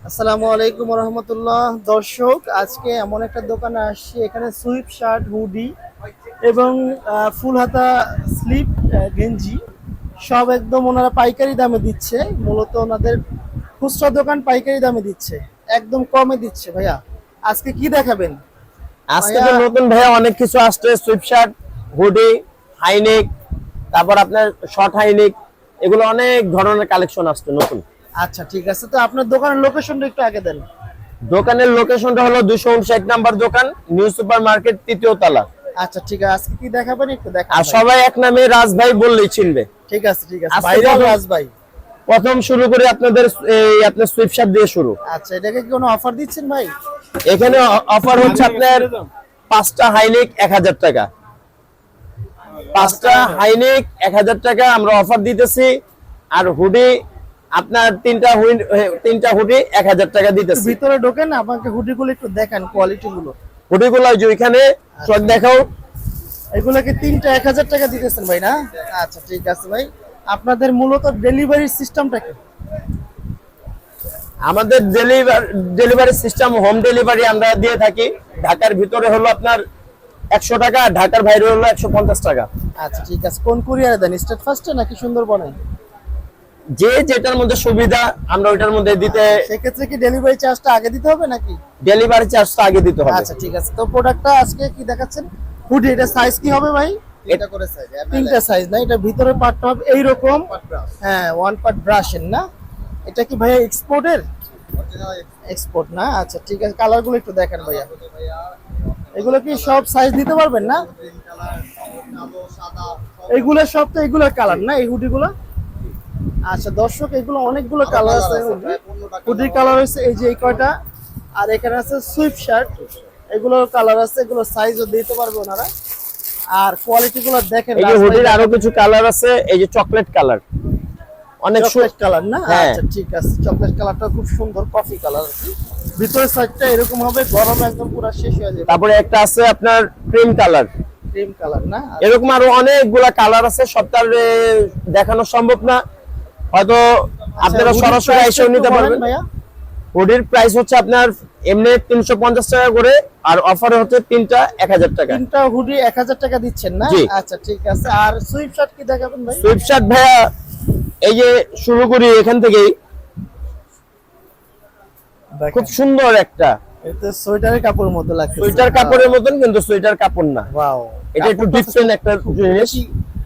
আসসালামু আলাইকুম রহমতুল্লাহ। দর্শক, আজকে এমন একটা দোকানে আসছি, এখানে সুইপ শার্ট, হুডি এবং ফুল হাতা স্লিপ, গেঞ্জি সব একদম ওনারা পাইকারি দামে দিচ্ছে। মূলত ওনাদের খুচরা দোকান পাইকারি দামে দিচ্ছে, একদম কমে দিচ্ছে। ভাইয়া আজকে কি দেখাবেন? আজকে ভাইয়া তো নতুন ভাইয়া অনেক কিছু আসছে, সুইপ শার্ট, হুডি, হাইনেক, তারপর আপনার শর্ট হাইনেক, এগুলো অনেক ধরনের কালেকশন আসছে নতুন। আচ্ছা ঠিক আছে, তো আপনার দোকানের লোকেশনটা একটু আগে দেন। দোকানের লোকেশনটা হলো 259 নাম্বার দোকান, নিউ সুপার মার্কেট, তৃতীয় তলা। আচ্ছা ঠিক আছে, আজকে কি দেখাবেন একটু দেখান আর ভাই। সবাই এক নামে রাজ ভাই বললেই চিনবে। ঠিক আছে ঠিক আছে, আজকে ভাইরাল প্রথম- রাজ ভাই। প্রথম শুরু করি আপনাদের আপনার সুইপ শার্ট দিয়ে শুরু। আচ্ছা, এটাকে কি কোনো অফার দিচ্ছেন ভাই? এখানে অফার হচ্ছে আপনার 5টা হাইনেক 1000 টাকা। 5টা হাইনেক 1000 টাকা আমরা অফার দিতেছি। আর হুডি আপনার তিনটা হুডি 1000 টাকা দিতেছি। ভিতরে ঢোকেন, আপনাকে হুডি গুলো একটু দেখান, কোয়ালিটি গুলো। হুডিগুলো যে ওইখানে চোখ দেখাও। এগুলোকে তিনটা 1000 টাকা দিতেছেন ভাই, না? আচ্ছা ঠিক আছে ভাই, আপনাদের মূলত ডেলিভারি সিস্টেমটা কি? আমাদের ডেলিভারি সিস্টেম হোম ডেলিভারি আমরা দিয়ে থাকি। ঢাকার ভিতরে হলো আপনার 100 টাকা, আর ঢাকার বাইরে হলো 150 টাকা। আচ্ছা ঠিক আছে, কোন কুরিয়ারে দেন, স্টেট ফার্স্টে নাকি সুন্দরবনে? যে যেটার মধ্যে সুবিধা আমরা ওইটার মধ্যে দিতে। সেক্ষেত্রে কি ডেলিভারি চার্জটা আগে দিতে হবে নাকি? ডেলিভারি চার্জটা আগে দিতে হবে। আচ্ছা ঠিক আছে, তো প্রোডাক্টটা আজকে কি দেখাচ্ছেন? হুডি, এটা সাইজ কি হবে ভাই? এটা করে সাইজ তিনটা সাইজ না, এটা ভিতরে পার্টটা হবে এইরকম। হ্যাঁ, ওয়ান পার্ট ব্রাশের না? এটা কি ভাইয়া এক্সপোর্টের? এক্সপোর্ট না? আচ্ছা ঠিক আছে, কালারগুলো একটু দেখেন ভাইয়া। এগুলো কি সব সাইজ দিতে পারবেন না? এইগুলো সব তো এগুলো কালার না, এই হুডিগুলো? আচ্ছা দর্শক, এগুলো অনেকগুলো কালার আছে। হুডির কালার হচ্ছে এই যে এই কয়টা, আর এখানে আছে সুইপ শার্ট, এগুলোর কালার আছে, এগুলো সাইজও দিতে পারবে ওনারা। আর কোয়ালিটি গুলো দেখেন। এই যে হুডির আরো কিছু কালার আছে, এই যে চকলেট কালার, অনেক চকলেট কালার না? হ্যাঁ। আচ্ছা ঠিক আছে, চকলেট কালারটা খুব সুন্দর, কফি কালার আর কি। ভিতরের সাইডটা এরকম হবে, গরমে একদম পুরো শেষ হয়ে যাবে। তারপরে একটা আছে আপনার ক্রিম কালার। ক্রিম কালার না? এরকম আরো অনেকগুলা কালার আছে, সবটা দেখানো সম্ভব না, হয়তো আপনারা হুডির সরাসরি price এসেও একটু নিতে বলেন পারবেন। ভাইয়া। হুডির প্রাইস হচ্ছে আপনার এমনি 350 টাকা করে, আর অফারে হচ্ছে তিনটা 1000 টাকা। তিনটা হুডি 1000 টাকা দিচ্ছেন না? জি। আচ্ছা ঠিক আছে, আর সুইপ শার্ট কি দেখাবেন ভাই? সুইপ শার্ট ভাইয়া, এই যে শুরু করি এখান থেকেই। খুব সুন্দর একটা এটা সোয়েটারের কাপড়ের মতো লাগছে। সোয়েটার কাপড়ের মতন, কিন্তু সোয়েটার কাপড় না। ওয়াও, এটা একটু ডিফারেন্ট একটা জিনিস।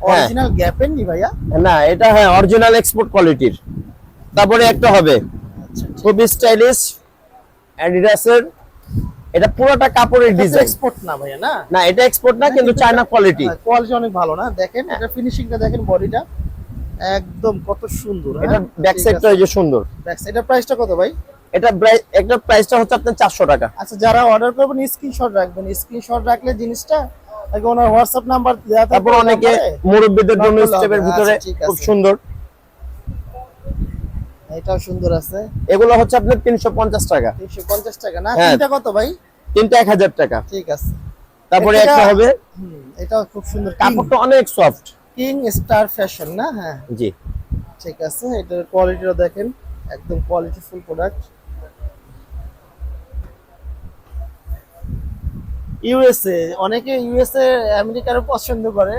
হ্যাঁ। অরিজিনাল গ্যাপের নি ভাইয়া? না, এটা হ্যাঁ অরিজিনাল এক্সপোর্ট কোয়ালিটির। তারপরে একটা হবে আচ্ছা, খুব স্টাইলিশ অ্যাডিডাসের, এটা পুরোটা কাপড়ের ডিজাইন। এক্সপোর্ট না ভাইয়া? না না, এটা এক্সপোর্ট না, কিন্তু চায়না কোয়ালিটি। কোয়ালিটি অনেক ভালো না? দেখেন এটা ফিনিশিংটা দেখেন, বডিটা একদম কত সুন্দর। এটা ব্যাক সাইডটা এই যে সুন্দর। এটা প্রাইসটা কত ভাই? একটা প্রাইসটা হচ্ছে আপনার 400 টাকা। আচ্ছা, যারা অর্ডার করবেন স্ক্রিনশট রাখবেন, স্ক্রিনশট রাখলে জিনিসটা আগে ওনার হোয়াটসঅ্যাপ নাম্বার দেওয়া থাকবে। তারপর অনেকে মুরব্বিদের জন্য স্টেপের ভিতরে আচ্ছা, ঠিক খুব আছে। সুন্দর। এটাও সুন্দর আছে। এগুলো হচ্ছে আপনার 350 টাকা। 350 টাকা না? হ্যাঁ। তিনটা কত ভাই? তিনটা 1000 টাকা। ঠিক আছে। তারপরে এটা- একটা হবে, এটাও খুব সুন্দর, কাপড়টা অনেক সফট। কিং স্টার ফ্যাশন না? হ্যাঁ জি। ঠিক আছে, এটার কোয়ালিটিও দেখেন, একদম কোয়ালিটিফুল প্রোডাক্ট। ইউএসএ, অনেকে ইউএসএ আমেরিকারও পছন্দ করে।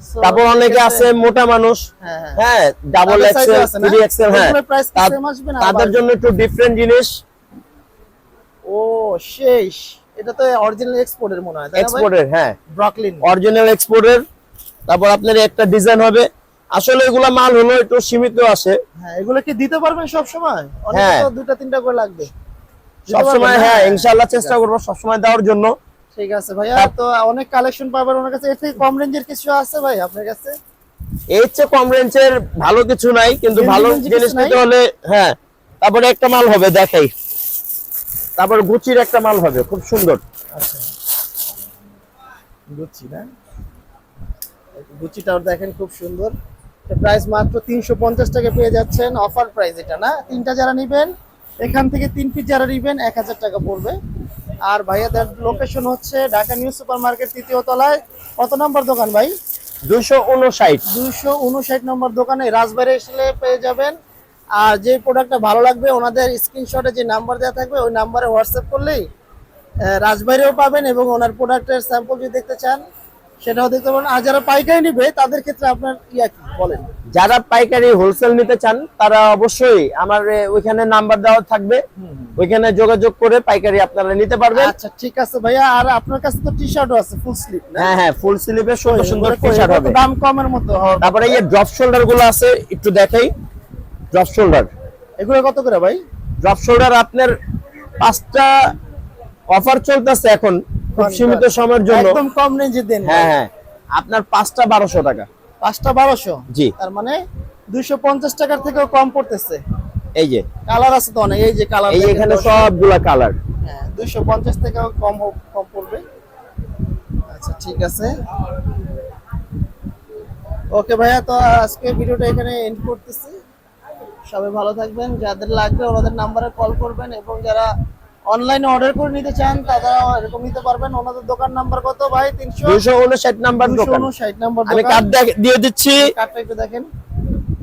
So, তারপর অনেকে আছে মোটা মানুষ, হ্যাঁ, হ্যাঁ। হ্যাঁ ডাবল তাদের এক্সেল, size আছে না? 3XL, হ্যাঁ এগুলোর price কি তাদ- same আসবে না তাদের আবার? জন্য একটু ডিফারেন্ট জিনিস। ও শেষ, এটা তো অরিজিনাল এক্সপোর্টের মনে হয়, তাই না ভাই? এক্সপোর্টের, হ্যাঁ ব্রকলিন। অরিজিনাল এক্সপোর্টের। তারপর আপনার একটা ডিজাইন হবে। আসলে এগুলা মাল হলো একটু সীমিত আসে। হ্যাঁ, এগুলো কি দিতে পারবেন সব সময়? অনেক হ্যাঁ। তো দুটা তিনটা করে লাগবে। দিতে সব সময়, পারবেন না? হ্যাঁ ইনশাআল্লাহ চেষ্টা করব সব সময় দেওয়ার জন্য। ঠিক আছে ভাইয়া, তো অনেক কালেকশন পাবেন ওনার কাছে। এর থেকে কম রেঞ্জের কিছু আছে ভাই আপনার কাছে? এর চেয়ে কম রেঞ্জের ভালো কিছু নাই, কিন্তু গেঞ্জি ভালো মেঞ্জি জিনিস কিছু নাই? নিতে হলে, হ্যাঁ। তারপরে একটা মাল হবে দেখাই, তারপর গুচির একটা মাল হবে খুব সুন্দর। আচ্ছা, গুচি না? গুচিটাও দেখেন খুব সুন্দর। প্রাইস মাত্র 350 টাকা পেয়ে যাচ্ছেন, অফার প্রাইস এটা না? তিনটা যারা নেবেন, এখান থেকে 3 পিস যারা নেবেন 1000 টাকা পড়বে। আর ভাইয়াদের লোকেশন হচ্ছে ঢাকা নিউ সুপার মার্কেট, তৃতীয় তলায়। কত নম্বর দোকান ভাই? 259। 259 নম্বর দোকানে রাজবাড়ি এসে পেয়ে যাবেন। আর যে প্রোডাক্টটা ভালো লাগবে ওনাদের স্ক্রিনশটে যে নাম্বার দেওয়া থাকবে ওই নাম্বারে হোয়াটসঅ্যাপ করলেই রাজবাড়িও পাবেন এবং ওনার প্রোডাক্টের স্যাম্পল যদি দেখতে চান সেটাও দেখতে পারেন। আর যারা পাইকারি নিবে তাদের ক্ষেত্রে আপনার ইয়া কি বলেন? যারা পাইকারি হোলসেল নিতে চান তারা অবশ্যই আমার ওইখানে নাম্বার দেওয়া থাকবে, ওইখানে যোগাযোগ করে পাইকারি আপনারা নিতে পারবেন। আচ্ছা ঠিক আছে ভাইয়া। আর আপনার কাছে তো টি শার্টও আছে ফুল স্লিভ না? হ্যাঁ হ্যাঁ, ফুল স্লিভের সুন্দর সুন্দর টি শার্ট হবে। দাম কমের মধ্যে হবে। তারপরে এই ড্রপ শোল্ডার গুলো আছে, একটু দেখাই। ড্রপ শোল্ডার এগুলো কত করে ভাই? ড্রপ শোল্ডার আপনার 5টা অফার চলতেছে এখন খুব সীমিত সময়ের জন্য, একদম কম রেঞ্জে দেন। হ্যাঁ হ্যাঁ, আপনার 5টা 1200 টাকা। 5টা 1200? জি। তার মানে 250 টাকার থেকেও কম পড়তেছে। এই যে কালার আছে তো অনেক, এই যে কালার, এই এখানে সবগুলা কালার। হ্যাঁ 250 থেকেও কম কম পড়বে। আচ্ছা ঠিক আছে, ওকে ভাইয়া, তো আজকে ভিডিওটা এখানে এন্ড করতেছি। সবাই ভালো থাকবেন, যাদের লাগবে ওনাদের নাম্বারে কল করবেন এবং যারা অনলাইনে অর্ডার করে নিতে চান তারা এরকম নিতে পারবেন। ওনাদের দোকান নাম্বার কত ভাই? 259 নাম্বার দোকান। 259 নাম্বার আমি দোকান। কার্ড দিয়ে দিচ্ছি। কার্ডটা একটু দেখেন,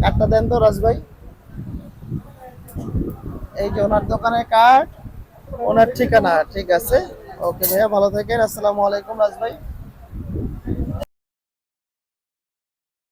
কার্ডটা দেন তো রাজ ভাই। এই যে ওনার দোকানের কার্ড, ওনার ঠিকানা। ঠিক আছে, ওকে ভাইয়া, ভালো থাকেন। আসসালামু আলাইকুম রাজ ভাই।